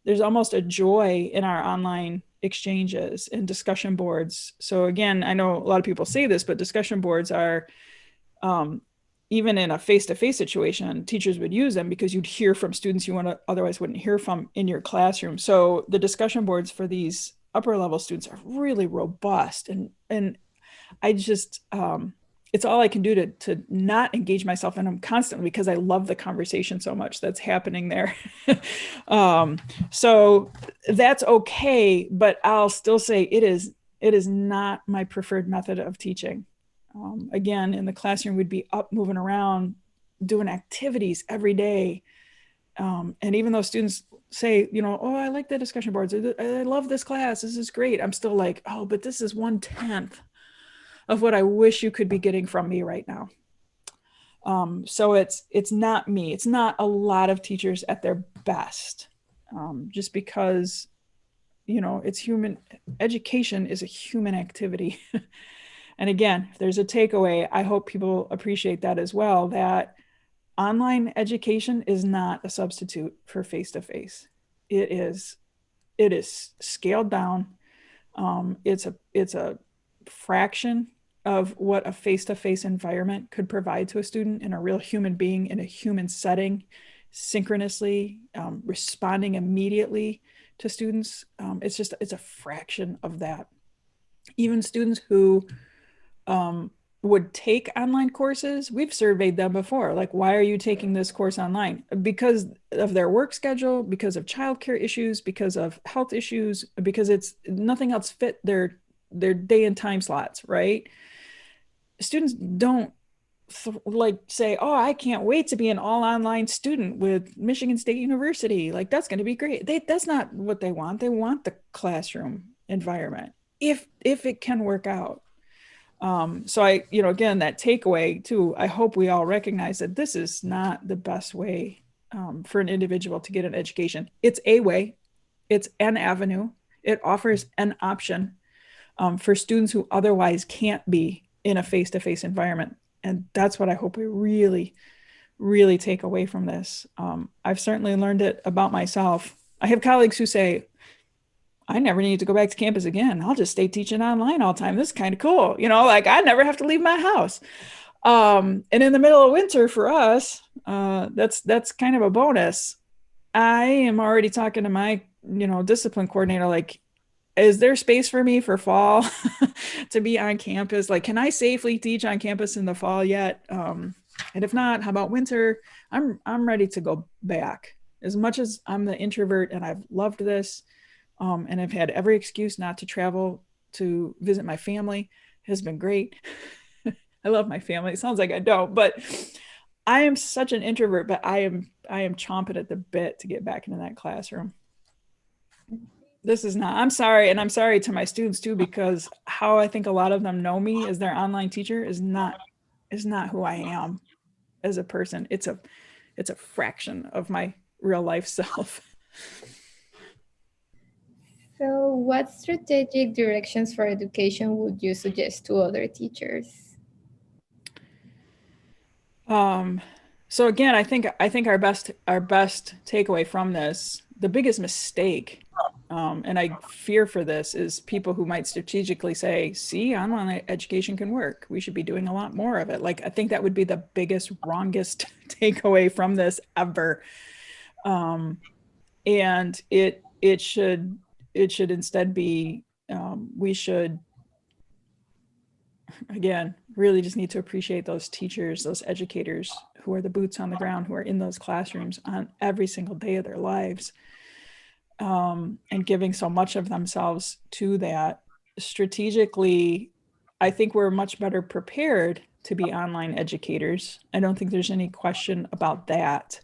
there's almost a joy in our online exchanges and discussion boards. So again, I know a lot of people say this, but discussion boards are, even in a face-to-face situation, teachers would use them because you'd hear from students you otherwise wouldn't hear from in your classroom. So the discussion boards for these upper level students are really robust. And I just, it's all I can do to not engage myself in them constantly because I love the conversation so much that's happening there. So that's okay, but I'll still say it is not my preferred method of teaching. Again, in the classroom, we'd be up, moving around, doing activities every day. And even though students say, oh, I like the discussion boards, I love this class, this is great, I'm still like, oh, but this is 1/10 of what I wish you could be getting from me right now. So it's not me. It's not a lot of teachers at their best, just because, it's human. Education is a human activity. And again, if there's a takeaway, I hope people appreciate that as well, that online education is not a substitute for face-to-face. It is scaled down. It's a fraction of what a face-to-face environment could provide to a student in a real human being in a human setting, synchronously, responding immediately to students. It's a fraction of that. Even students who would take online courses, we've surveyed them before. Like, why are you taking this course online? Because of their work schedule, because of childcare issues, because of health issues, because it's nothing else fit their day and time slots, right? Students don't say, oh, I can't wait to be an all online student with Michigan State University. Like, that's going to be great. That's not what they want. They want the classroom environment if it can work out. So I, again, that takeaway too, I hope we all recognize that this is not the best way for an individual to get an education. It's a way, it's an avenue. It offers an option for students who otherwise can't be in a face-to-face environment. And that's what I hope we really, really take away from this. I've certainly learned it about myself. I have colleagues who say, I never need to go back to campus again. I'll just stay teaching online all the time. This is kind of cool. Like I never have to leave my house. And in the middle of winter for us, that's kind of a bonus. I am already talking to my, discipline coordinator, like, is there space for me for fall to be on campus? Like, can I safely teach on campus in the fall yet? And if not, how about winter? I'm ready to go back. As much as I'm the introvert and I've loved this, and I've had every excuse not to travel to visit my family, has been great. I love my family. It sounds like I don't, but I am such an introvert, but I am chomping at the bit to get back into that classroom. This is not, I'm sorry. And I'm sorry to my students too, because how I think a lot of them know me as their online teacher is not who I am as a person. It's a fraction of my real life self. So what strategic directions for education would you suggest to other teachers? So again, I think our best takeaway from this, the biggest mistake, and I fear for this, is people who might strategically say, see, online education can work. We should be doing a lot more of it. Like, I think that would be the biggest, wrongest takeaway from this ever. And it should instead be, we should, again, really just need to appreciate those teachers, those educators who are the boots on the ground, who are in those classrooms on every single day of their lives, and giving so much of themselves to that. Strategically, I think we're much better prepared to be online educators. I don't think there's any question about that.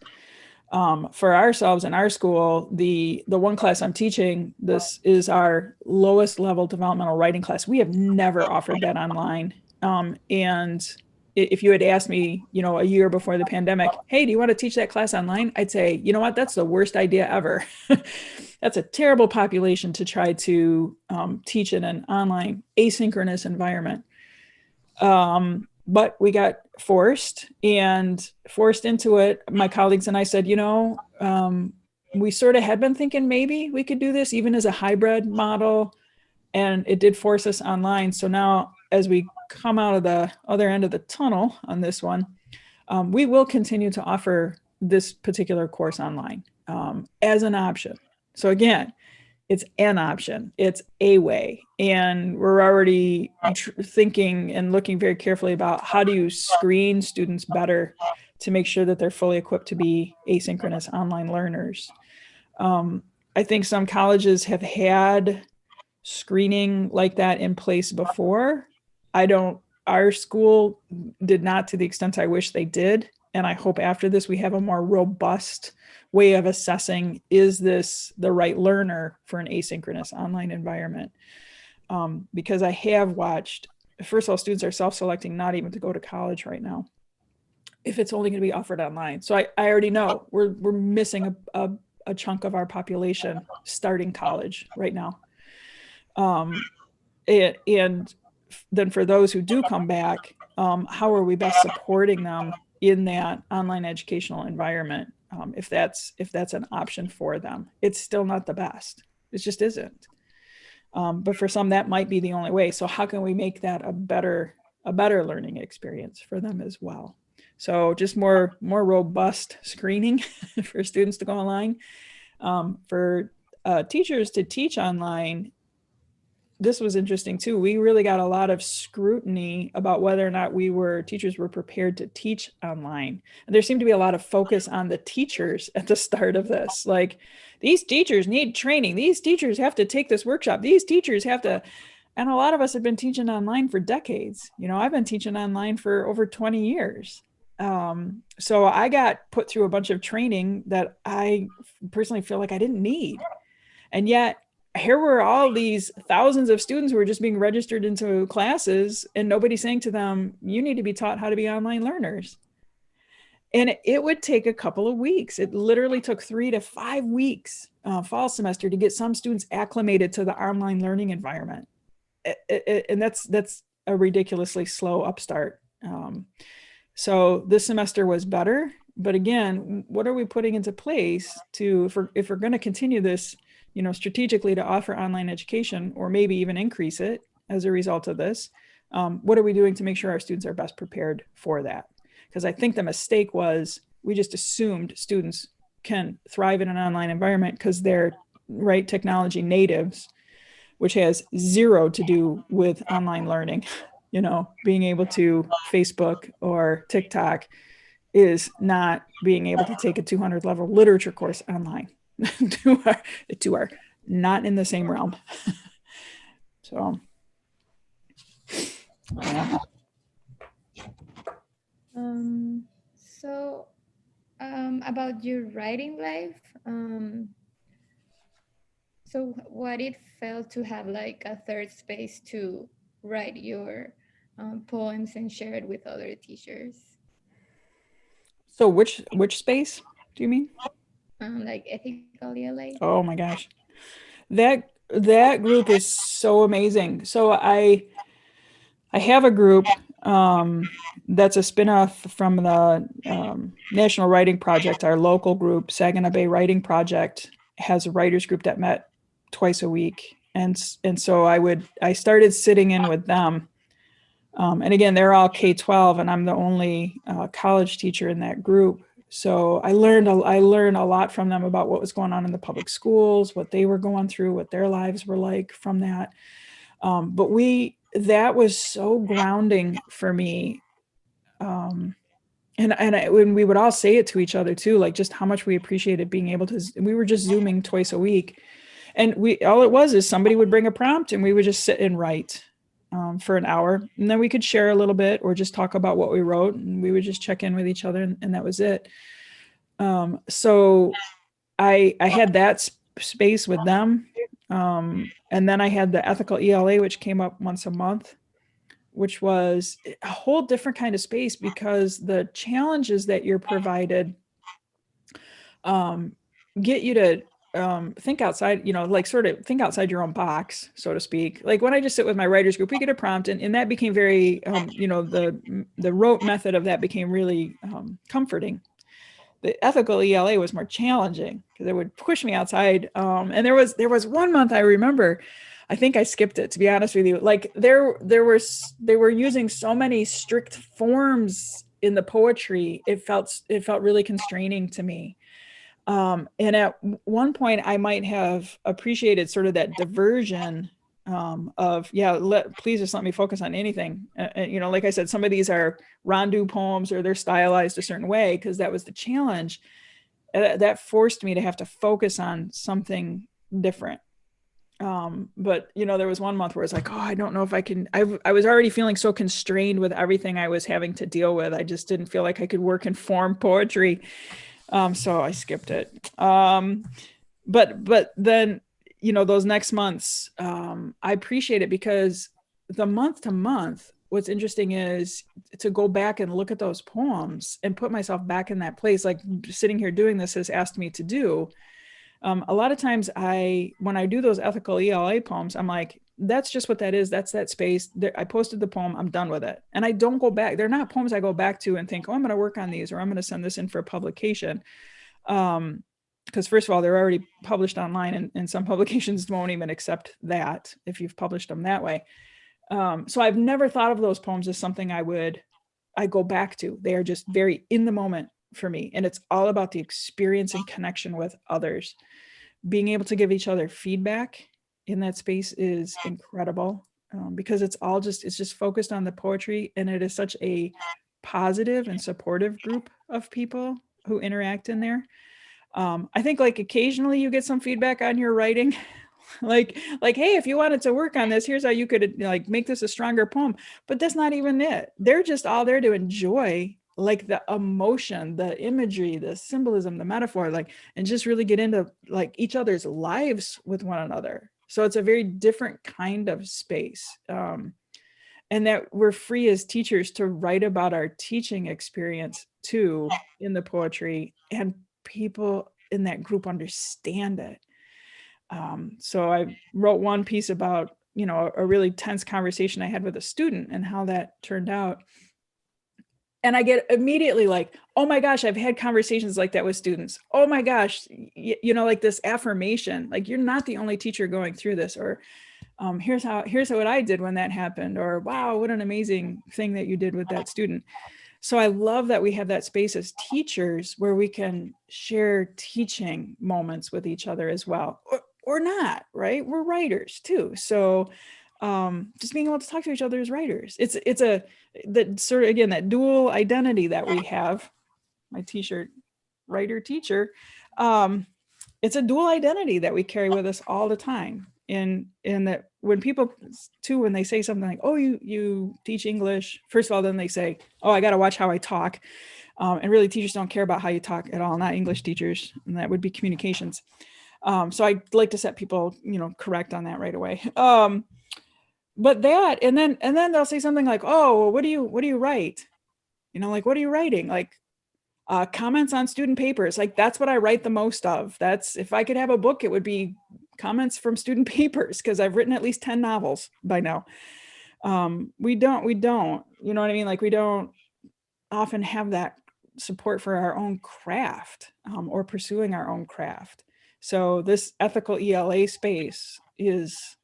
For ourselves in our school, the one class I'm teaching, this is our lowest level developmental writing class. We have never offered that online. And if you had asked me, a year before the pandemic, hey, do you want to teach that class online? I'd say, you know what, that's the worst idea ever. That's a terrible population to try to teach in an online asynchronous environment. But we got forced into it. My colleagues and I said, we sort of had been thinking maybe we could do this even as a hybrid model, and it did force us online. So now, as we come out of the other end of the tunnel on this one, we will continue to offer this particular course online as an option. So again, it's an option, it's a way. And we're already thinking and looking very carefully about how do you screen students better to make sure that they're fully equipped to be asynchronous online learners. I think some colleges have had screening like that in place before. Our school did not to the extent I wish they did. And I hope after this, we have a more robust way of assessing, is this the right learner for an asynchronous online environment? Because I have watched, first of all, students are self-selecting not even to go to college right now, if it's only going to be offered online. So I already know we're missing a chunk of our population starting college right now. And then for those who do come back, how are we best supporting them in that online educational environment? If that's an option for them, it's still not the best. It just isn't. But for some, that might be the only way. So how can we make that a better learning experience for them as well? So just more robust screening for students to go online. For teachers to teach online, this was interesting too. We really got a lot of scrutiny about whether or not teachers were prepared to teach online. And there seemed to be a lot of focus on the teachers at the start of this. Like, these teachers need training. These teachers have to take this workshop. These teachers have to, and a lot of us have been teaching online for decades. I've been teaching online for over 20 years. So I got put through a bunch of training that I personally feel like I didn't need. And yet, here were all these thousands of students who were just being registered into classes, and nobody saying to them, you need to be taught how to be online learners. And it would take a couple of weeks. It literally took 3 to 5 weeks, fall semester, to get some students acclimated to the online learning environment. And that's a ridiculously slow upstart. So this semester was better. But again, what are we putting into place to, if we're going to continue this, strategically to offer online education, or maybe even increase it as a result of this? What are we doing to make sure our students are best prepared for that? Because I think the mistake was we just assumed students can thrive in an online environment because they're technology natives, which has zero to do with online learning. Being able to Facebook or TikTok is not being able to take a 200 level literature course online. two are not in the same realm. So, yeah. So about your writing life, so what it felt to have like a third space to write your poems and share it with other teachers? So which space do you mean? Like ethical ELA? Oh my gosh. That group is so amazing. So I have a group that's a spinoff from the National Writing Project. Our local group, Saginaw Bay Writing Project, has a writers group that met twice a week, and so I started sitting in with them. And again, they're all K-12, and I'm the only college teacher in that group. So I learned a lot from them about what was going on in the public schools, what they were going through, what their lives were like from that. But that was so grounding for me. When we would all say it to each other too, like just how much we appreciated being able to, we were just Zooming twice a week. And all it was is somebody would bring a prompt and we would just sit and write for an hour. And then we could share a little bit or just talk about what we wrote, and we would just check in with each other, and that was it. So I had that space with them. And then I had the ethical ELA, which came up once a month, which was a whole different kind of space because the challenges that you're provided get you to think outside, like sort of think outside your own box, so to speak. Like when I just sit with my writers group, we get a prompt, and that became very, the rote method of that became really comforting. The ethical ELA was more challenging because it would push me outside. And there was 1 month I remember, I think I skipped it, to be honest with you. Like they were using so many strict forms in the poetry. It felt really constraining to me. And at one point I might have appreciated sort of that diversion of, please just let me focus on anything. Like I said, some of these are rondeau poems or they're stylized a certain way because that was the challenge. That forced me to have to focus on something different. But there was 1 month where it's like, oh, I don't know if I can. I was already feeling so constrained with everything I was having to deal with. I just didn't feel like I could work in form poetry. So I skipped it. But then, those next months, I appreciate it because the month to month, what's interesting is to go back and look at those poems and put myself back in that place. Like sitting here doing this has asked me to do. A lot of times when I do those ethical ELA poems, I'm like, that's just what that is. That's that space. I posted the poem. I'm done with it. And I don't go back. They're not poems I go back to and think, oh, I'm going to work on these, or I'm going to send this in for publication. Because first of all, they're already published online, and some publications won't even accept that if you've published them that way. So I've never thought of those poems as something I go back to. They are just very in the moment for me. And it's all about the experience and connection with others. Being able to give each other feedback in that space is incredible, because it's just focused on the poetry, and it is such a positive and supportive group of people who interact in there. I think like occasionally you get some feedback on your writing, like, hey, if you wanted to work on this, here's how you could like make this a stronger poem. But that's not even it. They're just all there to enjoy like the emotion, the imagery, the symbolism, the metaphor, like, and just really get into like each other's lives with one another. So it's a very different kind of space. And that we're free as teachers to write about our teaching experience too in the poetry, and people in that group understand it. So I wrote one piece about, a really tense conversation I had with a student and how that turned out. And I get immediately like, oh my gosh, I've had conversations like that with students. Oh my gosh, like this affirmation, like you're not the only teacher going through this, or here's what I did when that happened, or wow, what an amazing thing that you did with that student. So I love that we have that space as teachers where we can share teaching moments with each other as well, or not, right? We're writers too. So just being able to talk to each other as writers. It's that sort of, again, that dual identity that we have. My t-shirt, writer teacher. It's a dual identity that we carry with us all the time. In that when people too, when they say something like, oh, you teach English, first of all, then they say, oh, I got to watch how I talk. And really teachers don't care about how you talk at all, not English teachers. And that would be communications. So I'd like to set people, correct on that right away. But that, and then they'll say something like, oh, well, what do you write? Like, what are you writing? Like, comments on student papers. Like, that's what I write the most of. That's, if I could have a book, it would be comments from student papers, because I've written at least 10 novels by now. We don't, you know what I mean? Like, we don't often have that support for our own craft, or pursuing our own craft. So this ethical ELA space is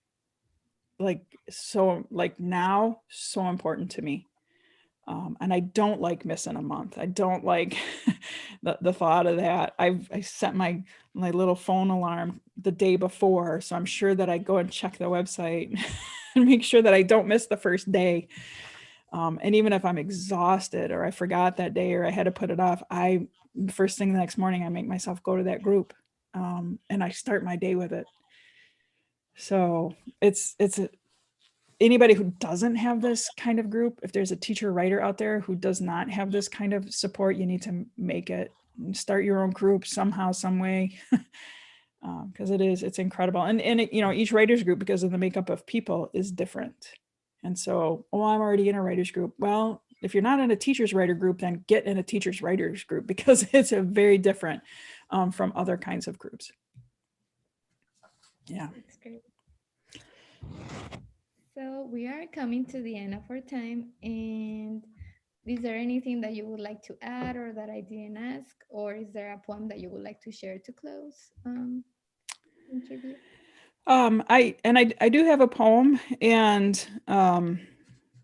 now so important to me. And I don't like missing a month. I don't like the thought of that. I set my little phone alarm the day before, so I'm sure that I go and check the website and make sure that I don't miss the first day. And even if I'm exhausted, or I forgot that day, or I had to put it off, first thing the next morning, I make myself go to that group, and I start my day with it. So it's anybody who doesn't have this kind of group, if there's a teacher writer out there who does not have this kind of support, you need to make it. Start your own group somehow, some way, because it's incredible. And each writers group, because of the makeup of people, is different. And so, I'm already in a writers group. Well, if you're not in a teacher's writer group, then get in a teacher's writers group, because it's a very different from other kinds of groups. Yeah. That's great. So we are coming to the end of our time, and is there anything that you would like to add, or that I didn't ask, or is there a poem that you would like to share to close interview? I do have a poem, and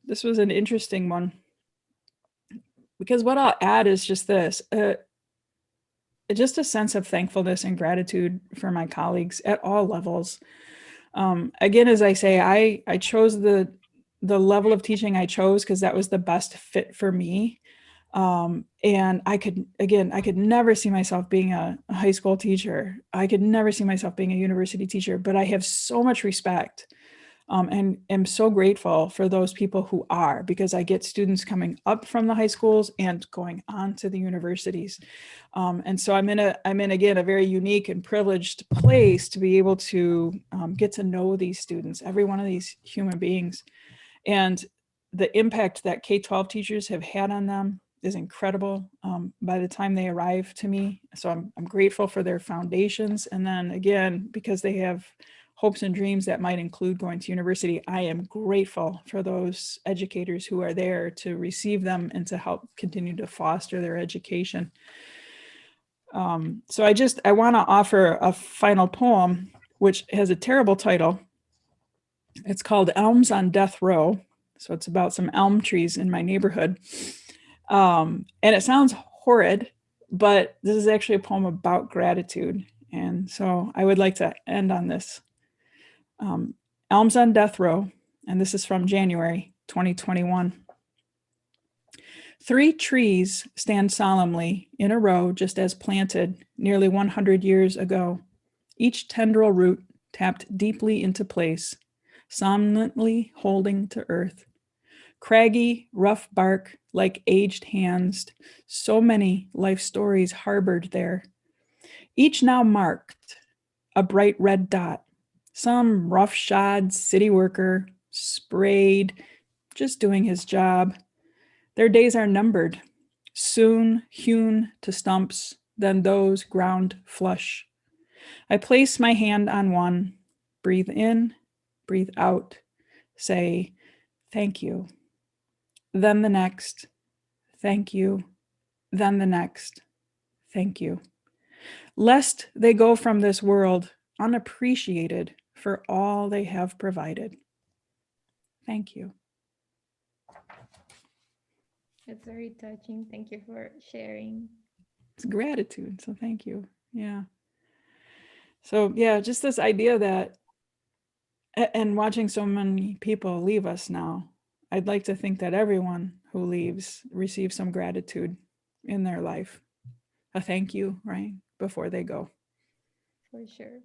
this was an interesting one, because what I'll add is just this, just a sense of thankfulness and gratitude for my colleagues at all levels. Again, as I say, I chose the level of teaching I chose because that was the best fit for me. And I could never see myself being a high school teacher. I could never see myself being a university teacher, but I have so much respect, and am so grateful for those people who are, because I get students coming up from the high schools and going on to the universities. And so I'm in again, a very unique and privileged place to be able to get to know these students, every one of these human beings. And the impact that K-12 teachers have had on them is incredible by the time they arrive to me. So I'm grateful for their foundations. And then again, because they have hopes and dreams that might include going to university, I am grateful for those educators who are there to receive them and to help continue to foster their education. So I want to offer a final poem, which has a terrible title. It's called Elms on Death Row. So it's about some elm trees in my neighborhood. And it sounds horrid, but this is actually a poem about gratitude. And so I would like to end on this. Elms on Death Row, and this is from January 2021. 3 trees stand solemnly in a row, just as planted nearly 100 years ago, each tendril root tapped deeply into place, somnolently holding to earth. Craggy, rough bark like aged hands, so many life stories harbored there, each now marked a bright red dot, some roughshod city worker, sprayed, just doing his job. Their days are numbered, soon hewn to stumps, then those ground flush. I place my hand on one, breathe in, breathe out, say, thank you. Then the next, thank you, then the next, thank you. Lest they go from this world unappreciated for all they have provided. Thank you. It's very touching. Thank you for sharing. It's gratitude, so thank you. Yeah. So yeah, just this idea that, and watching so many people leave us now, I'd like to think that everyone who leaves receives some gratitude in their life. A thank you, right? Before they go. For sure.